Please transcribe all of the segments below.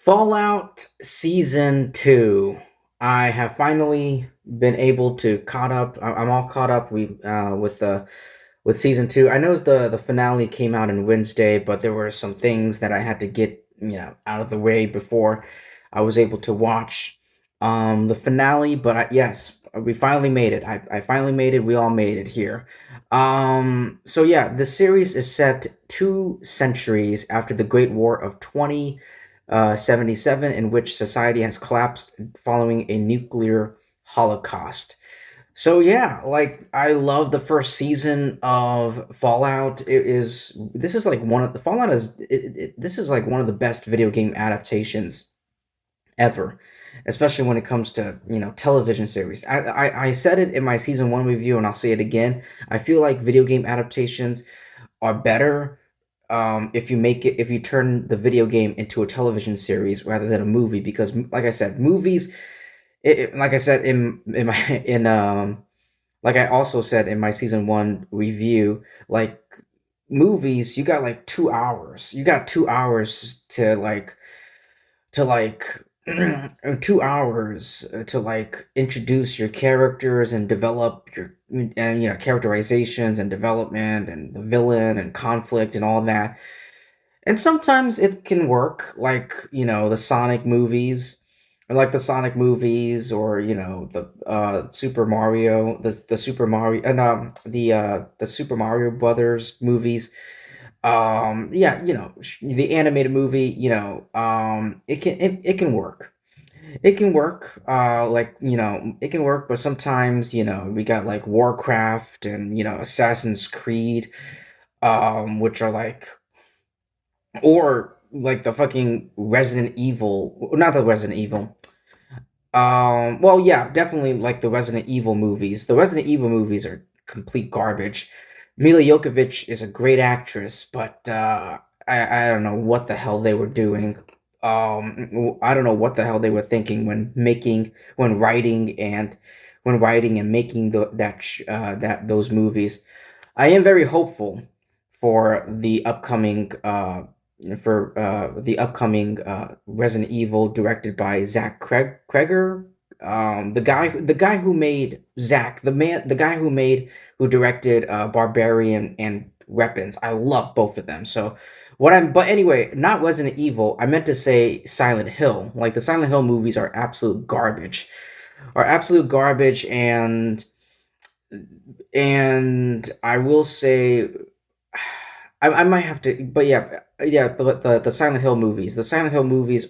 Fallout Season 2. I have finally been able to caught up. I'm all caught up with Season 2. I know the finale came out on Wednesday, but there were some things that I had to get, out of the way before I was able to watch the finale, but yes, we finally made it. I finally made it. We all made it here. So yeah, the series is set 2 centuries after the Great War of 2077, in which society has collapsed following a nuclear holocaust. So yeah, like I love the first season of Fallout. This is like one of the Fallout is this is like one of the best video game adaptations ever, especially when it comes to television series. I said it in my season 1 review, and I'll say it again. I feel like video game adaptations are better if you turn the video game into a television series rather than a movie, because like I said, movies, like I said in my in like I also said in my season 1 review, like movies, you got like 2 hours. You got 2 hours to 2 hours to like introduce your characters and develop your and characterizations and development and the villain and conflict and all that. And sometimes it can work, like the Sonic movies, or Super Mario, the Super Mario, and the Super Mario Brothers movies. Yeah, the animated movie, it can work. It can work. It can work, but sometimes, we got like Warcraft and Assassin's Creed, which are like, or like the fucking Resident Evil, not the Resident Evil. Well, yeah, definitely like the Resident Evil movies. The Resident Evil movies are complete garbage. Mila Jokovic is a great actress, but I don't know what the hell they were doing. I don't know what the hell they were thinking when writing and making those movies. I am very hopeful for the upcoming Resident Evil, directed by Zach Kreger. The guy who made Zach, who directed Barbarian and Weapons. I love both of them. But anyway, not Resident Evil. I meant to say Silent Hill. Like the Silent Hill movies are absolute garbage, and I will say, I might have to, but yeah, but the Silent Hill movies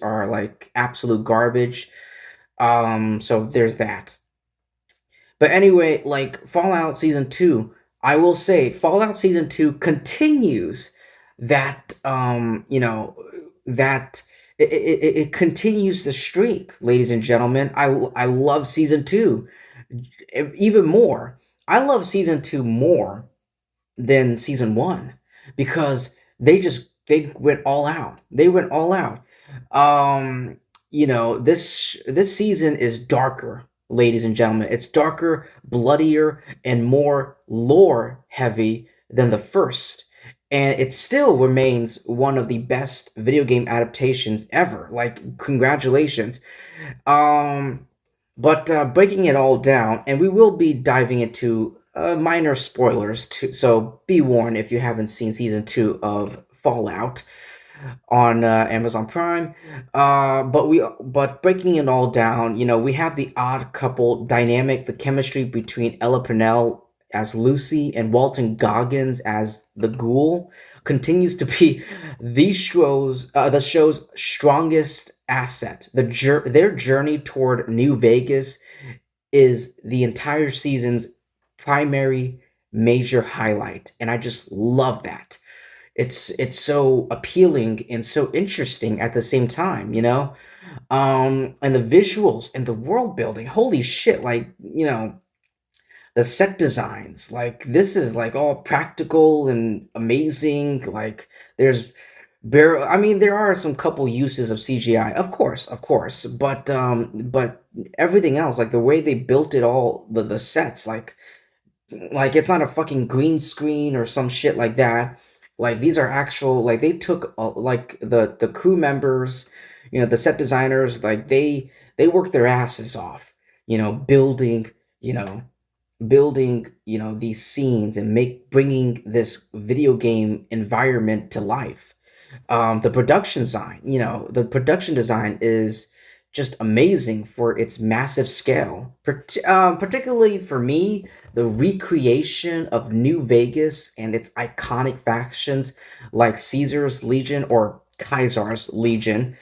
are like absolute garbage. So there's that. But anyway, like Fallout Season 2, I will say Fallout Season 2 continues that, that it continues the streak, ladies and gentlemen. I love Season 2 even more. I love Season 2 more than Season 1, because they went all out. They went all out. This season is darker, ladies and gentlemen. It's darker, bloodier, and more lore heavy than the first. And it still remains one of the best video game adaptations ever. Like, congratulations. Um, but breaking it all down, and we will be diving into minor spoilers, too, so be warned if you haven't seen season 2 of Fallout on Amazon Prime. But breaking it all down, we have the odd couple dynamic, the chemistry between Ella Purnell as Lucy and Walton Goggins as the Ghoul continues to be the show's strongest asset. Their journey toward New Vegas is the entire season's primary major highlight, and I just love that. It's so appealing and so interesting at the same time, and the visuals and the world building, holy shit, like, the set designs, like this is like all practical and amazing. Like there's I mean, there are some couple uses of CGI, of course, but everything else, like the way they built it all, the sets, like it's not a fucking green screen or some shit like that. Like these are actual, like they took like the crew members, The set designers, like they work their asses off, building, you know, these scenes and make bringing this video game environment to life. The production design is just amazing for its massive scale. Particularly for me, the recreation of New Vegas and its iconic factions like Caesar's Legion or Kaisar's Legion.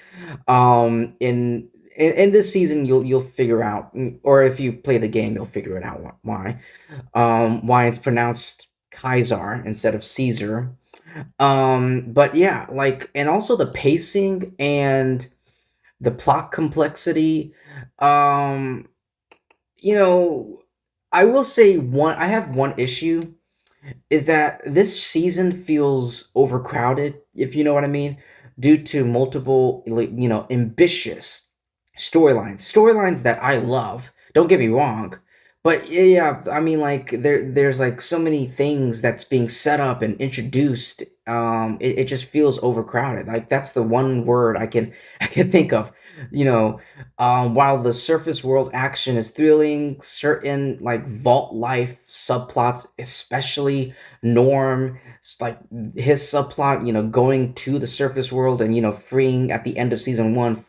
In this season, you'll figure out, or if you play the game, you'll figure it out why it's pronounced Kaiser instead of Caesar. But yeah, like, and also the pacing and the plot complexity. Um, you know, I will say I have one issue is that this season feels overcrowded, if you know what I mean, due to multiple, like, ambitious storylines that I love. Don't get me wrong, but yeah, I mean, like, there's like so many things that's being set up and introduced. It just feels overcrowded. Like, that's the one word I can think of. You know, while the surface world action is thrilling, certain like vault life subplots, especially Norm, like his subplot, going to the surface world and freeing at the end of season one,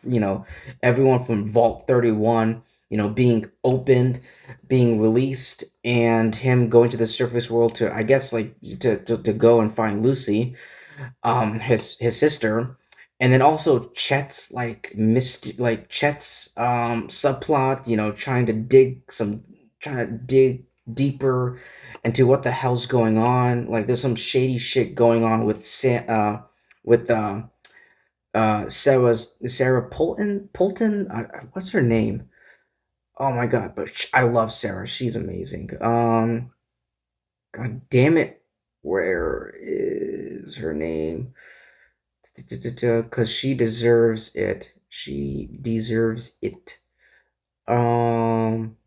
everyone from Vault 31, being opened, being released, and him going to the surface world to, I guess, like to go and find Lucy, his sister. And then also Chet's subplot, trying to dig deeper into what the hell's going on. Like, there's some shady shit going on with with Sarah Polton. What's her name? Oh my god, but I love Sarah. She's amazing. God damn it, where is her name? Because she deserves it. She deserves it. Um,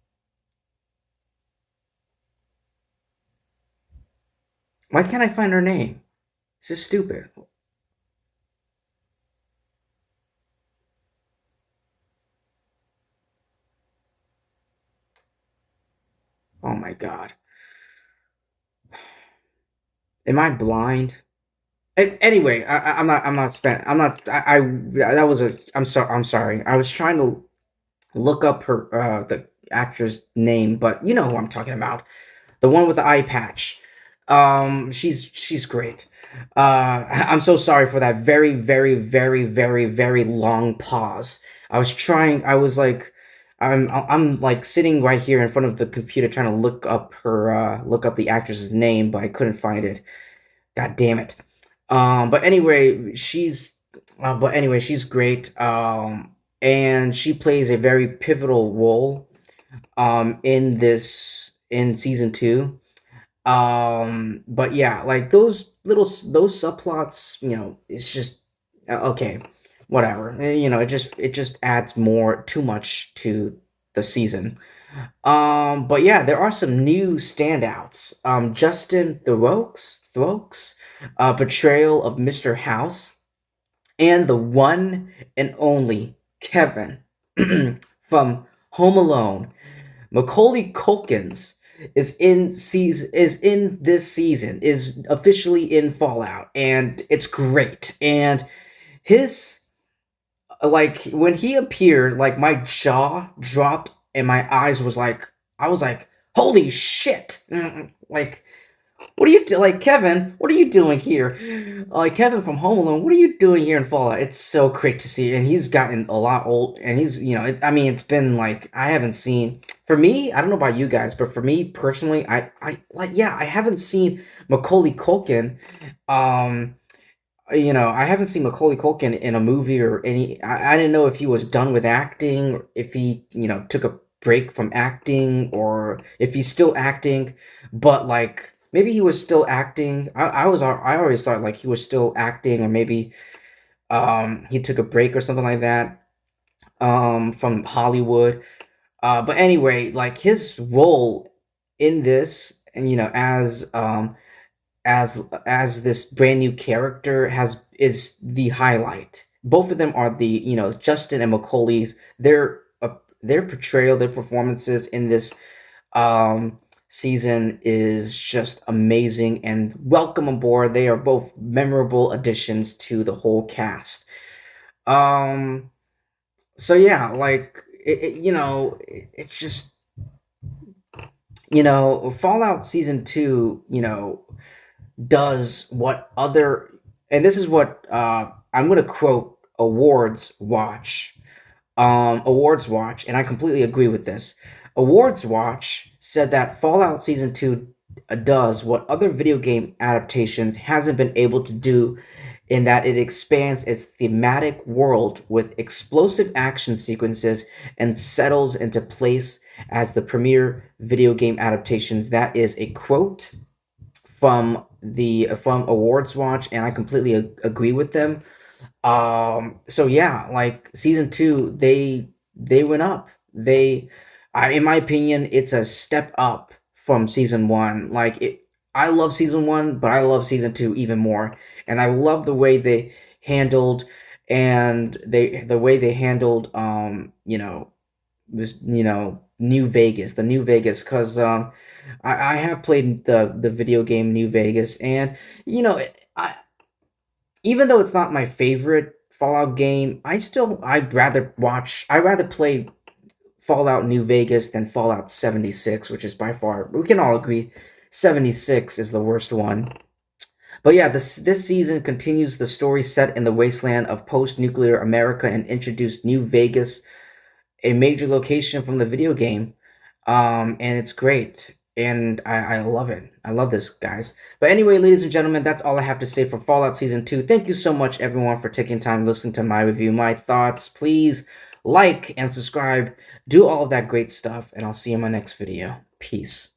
why can't I find her name? This is stupid. Oh my god. Am I blind? Anyway, I'm not spent. I'm not. That was a. I'm sorry. I'm sorry. I was trying to look up the actress name, but you know who I'm talking about. The one with the eye patch. She's great. I'm so sorry for that very, very, very, very, very long pause. I was trying. I was like, I'm like sitting right here in front of the computer trying to look up the actress's name, but I couldn't find it. God damn it. But anyway, she's great. And she plays a very pivotal role in season two. But yeah, like those subplots, it's just okay, whatever. It just adds more too much to the season. But yeah, there are some new standouts. Justin Throke's portrayal of Mr. House, and the one and only Kevin from Home Alone. Macaulay Culkin's is in this season, is officially in Fallout, and it's great. And his like when he appeared, like my jaw dropped and my eyes was like I was like, holy shit! Like, what are you like, Kevin? What are you doing here? Like, Kevin from Home Alone, what are you doing here in Fallout? It's so great to see, and he's gotten a lot old, and he's I mean, it's been like I haven't seen. For me, I don't know about you guys, but for me personally, I haven't seen Macaulay Culkin. Um, I haven't seen Macaulay Culkin in a movie or any. I didn't know if he was done with acting, if he took a break from acting, or if he's still acting. But like maybe he was still acting. I always thought like he was still acting, or maybe he took a break or something like that from Hollywood. But anyway, like his role in this, and as this brand new character is the highlight. both of them are the, Justin and Macaulay's, their portrayal, their performances in this um season is just amazing, and welcome aboard. They are both memorable additions to the whole cast. Um so yeah, like it's just, Fallout season 2, does what other, and this is what I'm going to quote Awards Watch, and I completely agree with this. Awards Watch said that Fallout Season 2 does what other video game adaptations hasn't been able to do, in that it expands its thematic world with explosive action sequences and settles into place as the premier video game adaptations. That is a quote from Awards Watch, and I completely agree with them. So yeah, like season 2, they went up. In my opinion, it's a step up from season 1. I love season 1, but I love season 2 even more, and I love the way they handled the way they handled this, the New Vegas, because I have played the video game New Vegas, and I even though it's not my favorite Fallout game, I'd rather play Fallout New Vegas than Fallout 76, which is by far, we can all agree, 76 is the worst one. But yeah, this season continues the story set in the wasteland of post-nuclear America and introduced New Vegas, a major location from the video game. And it's great. And I love it. I love this, guys. But anyway, ladies and gentlemen, that's all I have to say for Fallout Season 2. Thank you so much, everyone, for taking time listening to my review, my thoughts. Please like and subscribe. Do all of that great stuff, and I'll see you in my next video. Peace.